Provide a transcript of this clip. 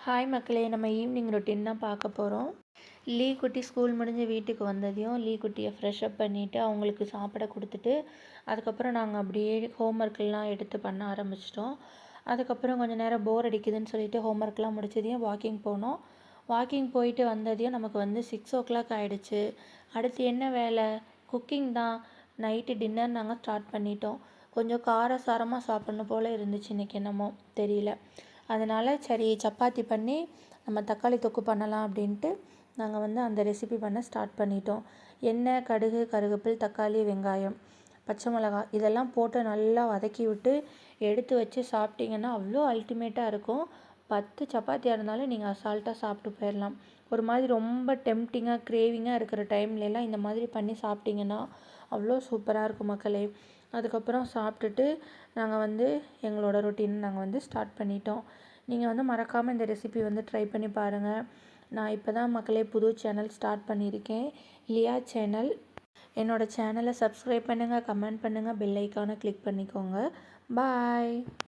Hi மக்களே, நம்ம evening routine தான் பார்க்க போகிறோம். லீ குட்டி ஸ்கூல் முடிஞ்சு வீட்டுக்கு வந்ததையும் லீ குட்டியை ஃப்ரெஷ்அப் பண்ணிவிட்டு அவங்களுக்கு சாப்பிட கொடுத்துட்டு அதுக்கப்புறம் நாங்கள் அப்படியே ஹோம்ஒர்க்லாம் எடுத்து பண்ண ஆரம்பிச்சிட்டோம். அதுக்கப்புறம் கொஞ்சம் நேரம் போர் அடிக்குதுன்னு சொல்லிட்டு ஹோம்ஒர்க்லாம் முடிச்சதையும் வாக்கிங் போனோம். வாக்கிங் போயிட்டு வந்ததையும் நமக்கு 6:00 ஆகிடுச்சு. அடுத்து என்ன வேலை? குக்கிங் தான். நைட்டு டின்னர் நாங்கள் ஸ்டார்ட் பண்ணிட்டோம். கொஞ்சம் காரசாரமாக சாப்பிட்ணும் போல் இருந்துச்சு இன்றைக்கி, என்னமோ தெரியல. அதனால் சரி சப்பாத்தி பண்ணி நம்ம தக்காளி தொக்கு பண்ணலாம் அப்படின்ட்டு நாங்கள் அந்த ரெசிபி பண்ண ஸ்டார்ட் பண்ணிட்டோம். எண்ணெய், கடுகு, கருவேப்பிலை, தக்காளி, வெங்காயம், பச்சை மிளகாய் இதெல்லாம் போட்டு நல்லா வதக்கி விட்டு எடுத்து வச்சு சாப்பிட்டிங்கன்னா அவ்வளோ அல்டிமேட்டாக இருக்கும். 10 சப்பாத்தியாக இருந்தாலும் நீங்கள் அசால்ட்டாக சாப்பிட்டு போயிடலாம். ஒரு மாதிரி ரொம்ப டெம்ப்டிங்காக கிரேவிங்காக இருக்கிற டைம்லலாம் இந்த மாதிரி பண்ணி சாப்பிட்டிங்கன்னா அவ்வளோ சூப்பராக இருக்கும் மக்களே. அதுக்கப்புறம் சாப்பிட்டுட்டு நாங்கள் எங்களோட ரொட்டீன் நாங்கள் ஸ்டார்ட் பண்ணிட்டோம். நீங்கள் மறக்காமல் இந்த ரெசிபி ட்ரை பண்ணி பாருங்கள். நான் இப்போ தான் மக்களே புது சேனல் ஸ்டார்ட் பண்ணியிருக்கேன், லியா சேனல். என்னோடய சேனலை சப்ஸ்கிரைப் பண்ணுங்கள், கமெண்ட் பண்ணுங்கள், பெல் ஐக்கானை கிளிக் பண்ணிக்கோங்க. பாய்.